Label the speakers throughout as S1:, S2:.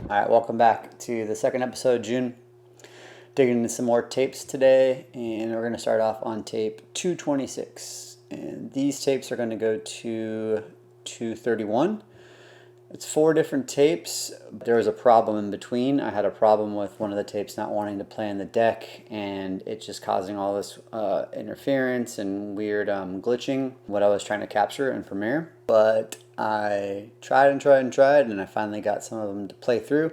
S1: All right, welcome back to the second episode of June. Digging into some more tapes today, and we're going to start off on tape 226. And these tapes are going to go to 231. It's 4 different tapes. There was a problem in between. I had a problem with one of the tapes not wanting to play on the deck, and it just causing all this interference and weird glitching, what I was trying to capture in Premiere. But I tried, and I finally got some of them to play through.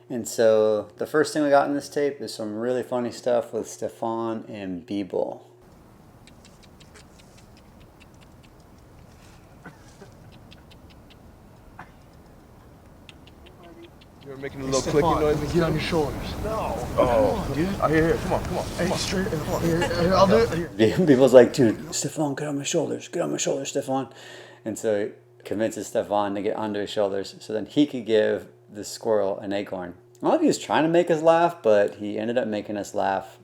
S1: And so the first thing we got in this tape is some really funny stuff with Stefan and Biebel.
S2: You're making a little clicking noise.
S3: Get on your shoulders.
S2: No.
S3: Oh, come on, dude.
S2: Here. Come on.
S3: Hey, straight. Come on. Here, I'll do it. Here.
S1: Biebel's like, dude, Stefan, get on my shoulders. Get on my shoulders, Stefan. And so he convinces Stefan to get onto his shoulders so then he could give the squirrel an acorn. I don't know if he was trying to make us laugh, but he ended up making us laugh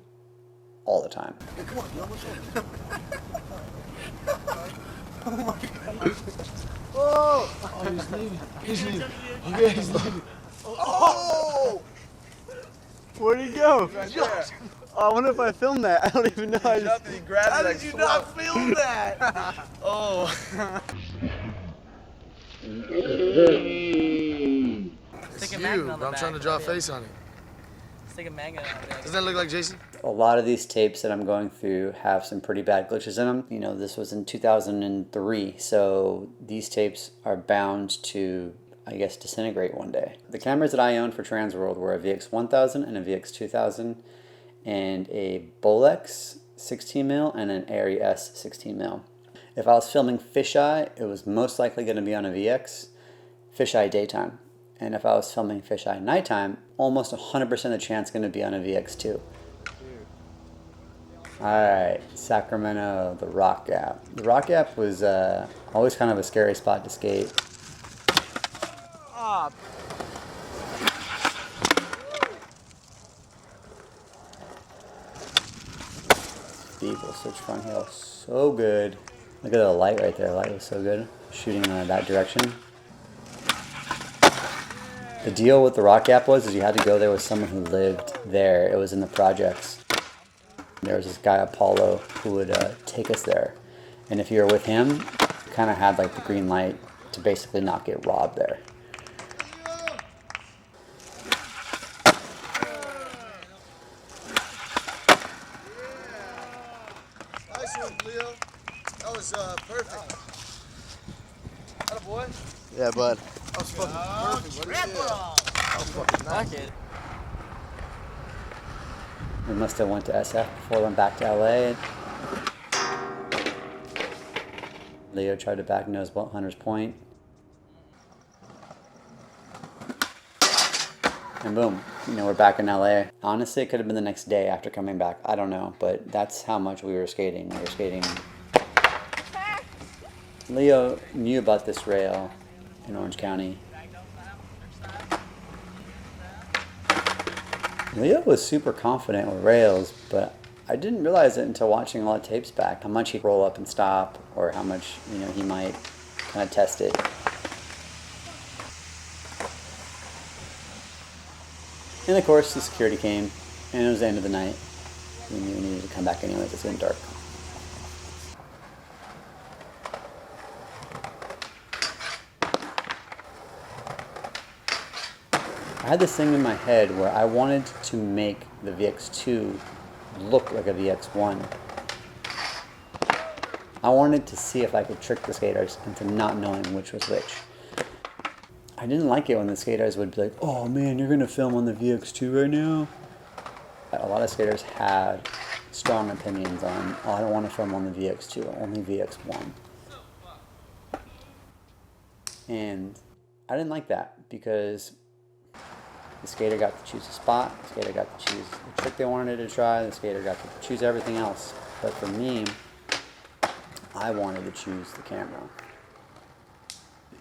S1: all the time.
S3: Hey, come on, get on my shoulders. Oh, my God. Oh, he's leaving. He's leaving. Okay, he's leaving. Oh!
S4: Where'd he go?
S2: Right there.
S4: Oh, I wonder if I filmed that. I don't even know.
S2: He jumped and he grabbed
S4: How
S2: it
S4: did
S2: like
S4: you
S2: swap.
S4: not film that?
S2: Oh.
S3: It's you, but I'm trying to draw a face on it.
S5: Stick a magnet on it.
S3: Doesn't that look like Jason?
S1: A lot of these tapes that I'm going through have some pretty bad glitches in them. You know, this was in 2003, so these tapes are bound to, I guess, disintegrate one day. The cameras that I owned for TransWorld were a VX1000 and a VX2000 and a Bolex 16mm and an Arri S 16mm. If I was filming fisheye, it was most likely going to be on a VX, fisheye daytime. And if I was filming fisheye nighttime, almost 100% of the chance going to be on a VX2. Alright, Sacramento, the Rock Gap. The Rock Gap was always kind of a scary spot to skate. Biebel switch front heel, so good. Look at the light right there, the light was so good. Shooting that direction. The deal with the Rock Gap was you had to go there with someone who lived there. It was in the projects. There was this guy, Apollo, who would take us there. And if you were with him, you kind of had like the green light to basically not get robbed there.
S3: Nice one, Leo. That was perfect. That a boy?
S4: Yeah, bud.
S3: That was fucking perfect. What is it? That was fucking nice.
S1: We must have went to SF before we went back to LA. Leo tried to back nose Hunter's Point. And boom, we're back in LA. Honestly, it could have been the next day after coming back. I don't know, but that's how much we were skating. We were skating. Leo knew about this rail in Orange County. Leo was super confident with rails, but I didn't realize it until watching a lot of tapes back, how much he'd roll up and stop, or how much, he might kind of test it. And of course, the security came, and it was the end of the night. We knew we needed to come back anyways, it's getting dark. I had this thing in my head where I wanted to make the VX2 look like a VX1. I wanted to see if I could trick the skaters into not knowing which was which. I didn't like it when the skaters would be like, oh man, you're going to film on the VX2 right now? A lot of skaters had strong opinions on, oh, I don't want to film on the VX2, only VX1. And I didn't like that because the skater got to choose a spot, the skater got to choose the trick they wanted to try, the skater got to choose everything else. But for me, I wanted to choose the camera.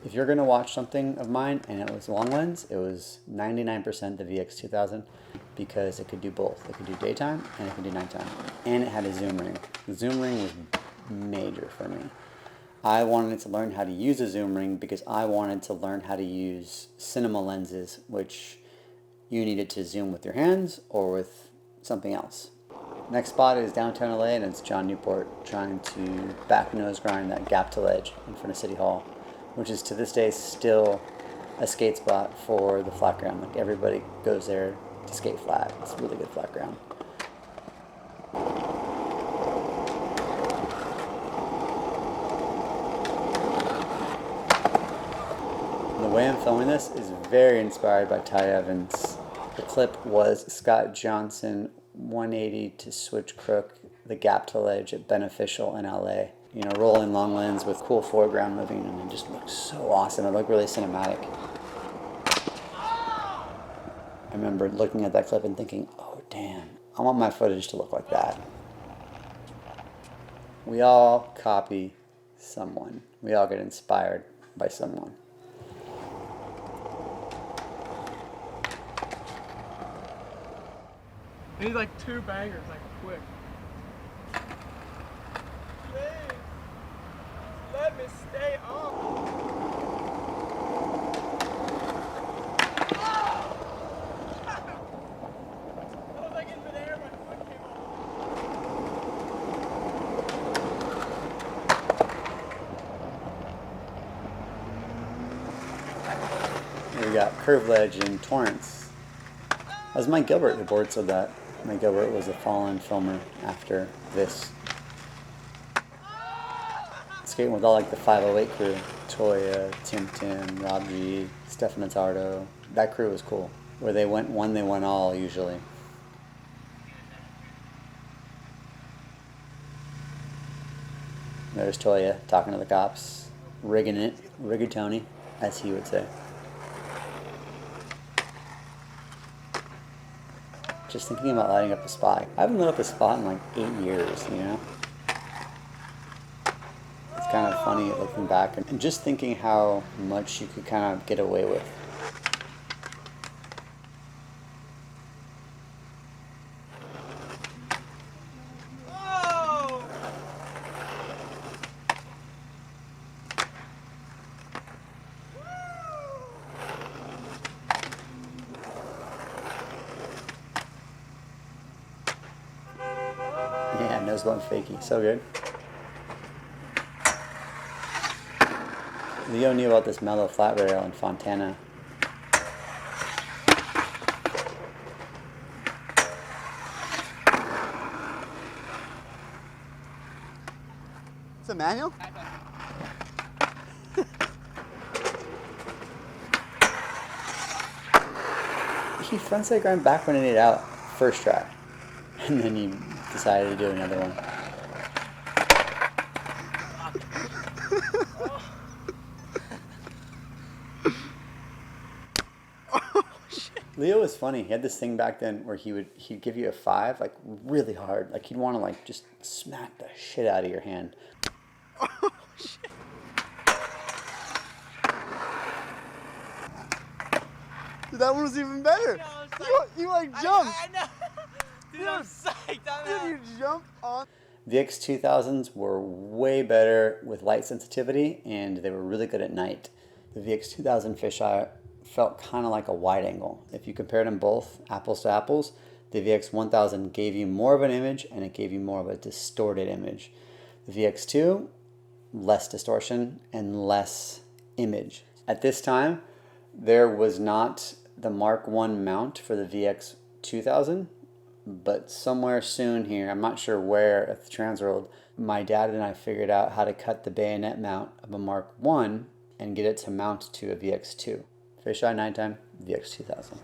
S1: If you're going to watch something of mine and it was long lens, it was 99% the VX2000 because it could do both. It could do daytime and it could do nighttime. And it had a zoom ring. The zoom ring was major for me. I wanted to learn how to use a zoom ring because I wanted to learn how to use cinema lenses, which you needed to zoom with your hands or with something else. Next spot is downtown LA, and it's John Newport trying to back nose grind that gap to ledge in front of City Hall, which is to this day still a skate spot for the flat ground. Like, everybody goes there to skate flat. It's a really good flat ground. The way I'm filming this is very inspired by Ty Evans. The clip was Scott Johnson 180 to switch crook the gap to ledge at Beneficial in LA. You know, rolling long lens with cool foreground moving, and it just looked so awesome. It looked really cinematic. I remember looking at that clip and thinking, oh damn, I want my footage to look like that. We all copy someone. We all get inspired by someone.
S5: I need like 2 bangers, like quick. Please, let me stay up. I was like in midair, my foot came off.
S1: We got curve ledge in Torrance. That was Mike Gilbert who board said that. Mike Gilbert was a fallen filmer after this. Skating with all like the 508 crew. Toya, Tim Tim, Rob G, Stefan Attardo. That crew was cool. Where they went one, they went all usually. There's Toya talking to the cops, rigging it, rigatoni, as he would say. Just thinking about lighting up a spot. I haven't lit up a spot in like 8 years, you know? It's kind of funny looking back and just thinking how much you could kind of get away with. Yeah, nose going fakey. So good. Leo knew about this mellow flat rail in Fontana.
S4: It's a manual?
S1: He frontside grind back when it out first try. And then he decided to do another one. Leo was funny. He had this thing back then where he'd give you a 5 like really hard. Like he'd want to like just smack the shit out of your hand.
S4: Oh, shit. Dude, that one was even better. You like jumped.
S5: I know. Dude, I'm psyched.
S4: Dude, you jumped on.
S1: VX 2000s were way better with light sensitivity, and they were really good at night. The VX 2000 fisheye felt kind of like a wide angle. If you compared them both, apples to apples, the VX 1000 gave you more of an image, and it gave you more of a distorted image. The VX2, less distortion and less image. At this time, there was not the Mark I mount for the VX 2000, but somewhere soon here, I'm not sure where at the TransWorld, my dad and I figured out how to cut the bayonet mount of a Mark I and get it to mount to a VX2. Fisheye nighttime, VX 2000.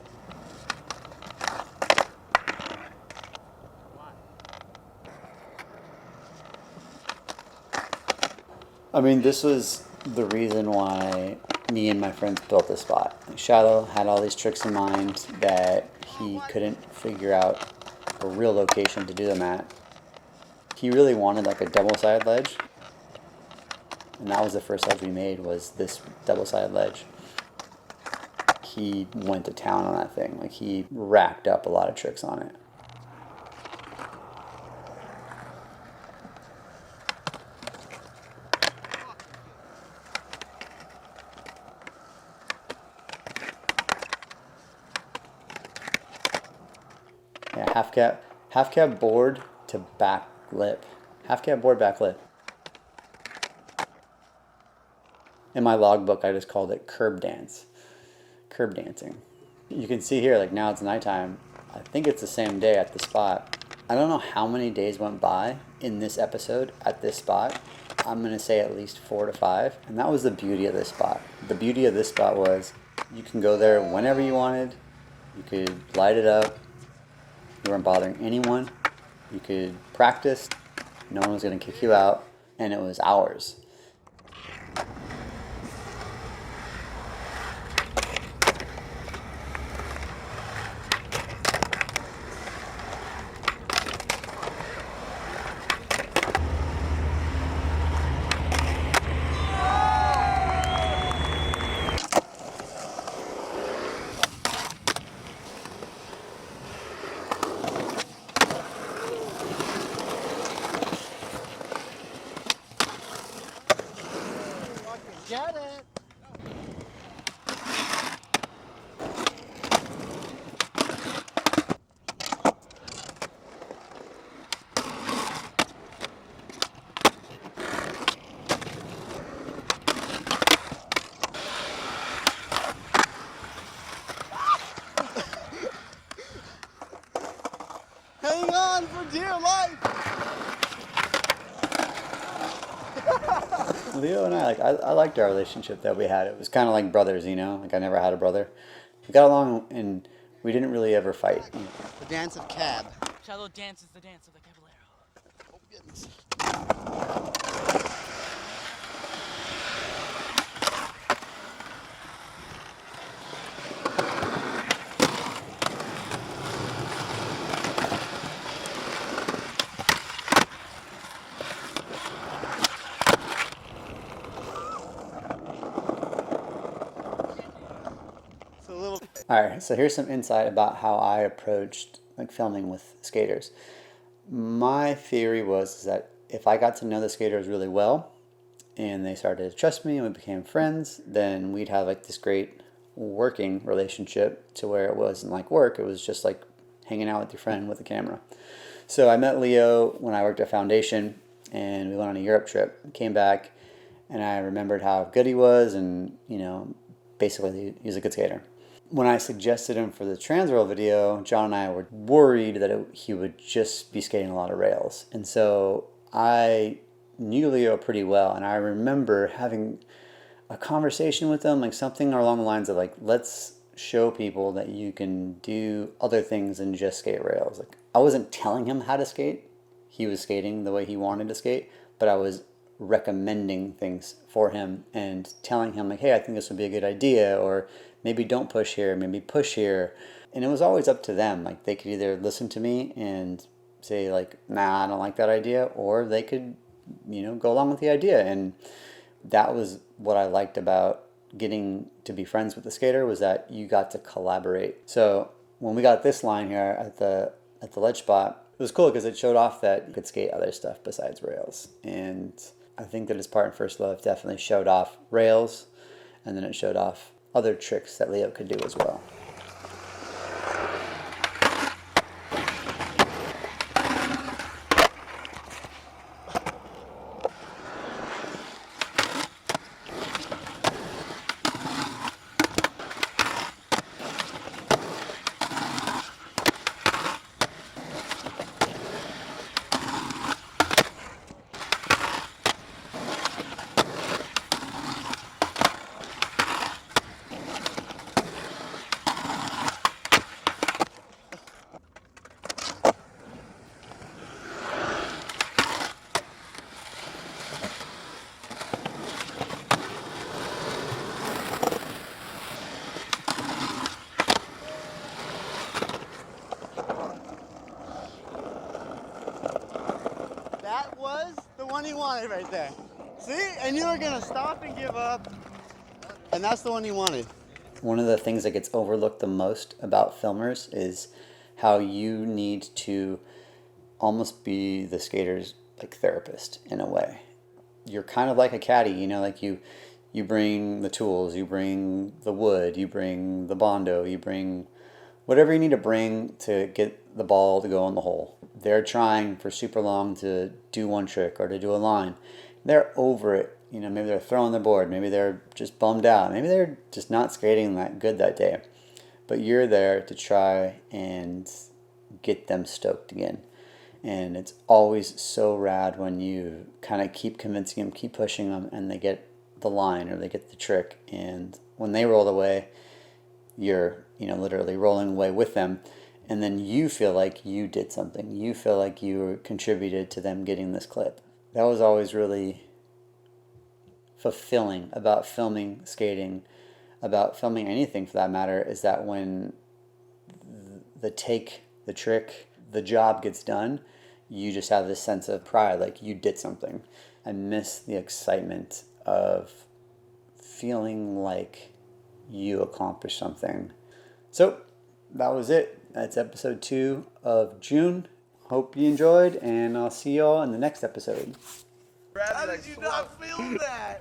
S1: I mean, this was the reason why me and my friends built this spot. Shiloh had all these tricks in mind that he couldn't figure out a real location to do them at. He really wanted like a double-sided ledge, and that was the first ledge we made, was this double-sided ledge. He went to town on that thing. Like, he racked up a lot of tricks on it. half cab board to back lip. Half cab board, back lip. In my logbook, I just called it curb dance. Curb dancing. You can see here, like now it's nighttime. I think it's the same day at the spot. I don't know how many days went by in this episode at this spot. I'm going to say at least 4 to 5. And that was the beauty of this spot. The beauty of this spot was you can go there whenever you wanted. You could light it up. You weren't bothering anyone. You could practice. No one was going to kick you out. And it was ours.
S4: Get it. Hang on for dear life.
S1: Leo and I liked our relationship that we had. It was kind of like brothers, you know? Like I never had a brother. We got along and we didn't really ever fight. You know?
S4: The dance of cab.
S5: Shadow dance is the dance of the caballero.
S4: Oh, goodness.
S1: All right, so here's some insight about how I approached like filming with skaters. My theory was that if I got to know the skaters really well and they started to trust me and we became friends, then we'd have like this great working relationship to where it wasn't like work, it was just like hanging out with your friend with a camera. So I met Leo when I worked at Foundation and we went on a Europe trip, came back, and I remembered how good he was and, you know, basically he was a good skater. When I suggested him for the TransWorld video, John and I were worried that he would just be skating a lot of rails. And so I knew Leo pretty well, and I remember having a conversation with him, like something along the lines of like, let's show people that you can do other things than just skate rails. Like I wasn't telling him how to skate. He was skating the way he wanted to skate, but I was recommending things for him and telling him like, hey, I think this would be a good idea, or maybe don't push here, maybe push here. And it was always up to them. Like they could either listen to me and say like, nah, I don't like that idea, or they could, you know, go along with the idea. And that was what I liked about getting to be friends with the skater, was that you got to collaborate. So when we got this line here at the ledge spot, it was cool because it showed off that you could skate other stuff besides rails. And I think that his part in First Love definitely showed off rails, and then it showed off other tricks that Leo could do as well.
S4: That was the one he wanted right there. See? And you were gonna stop and give up. And that's the one he wanted.
S1: One of the things that gets overlooked the most about filmers is how you need to almost be the skater's like therapist in a way. You're kind of like a caddy, you know, like you bring the tools, you bring the wood, you bring the Bondo, you bring whatever you need to bring to get the ball to go in the hole. They're trying for super long to do one trick or to do a line. They're over it. You know, maybe they're throwing their board. Maybe they're just bummed out. Maybe they're just not skating that good that day. But you're there to try and get them stoked again. And it's always so rad when you kind of keep convincing them, keep pushing them, and they get the line or they get the trick. And when they roll away, you're, you know, literally rolling away with them. And then you feel like you did something. You feel like you contributed to them getting this clip. That was always really fulfilling about filming skating, about filming anything for that matter, is that when the take, the trick, the job gets done, you just have this sense of pride, like you did something. I miss the excitement of feeling like you accomplished something. So that was it. That's episode 2 of June. Hope you enjoyed, and I'll see y'all in the next episode.
S2: How did you not feel that?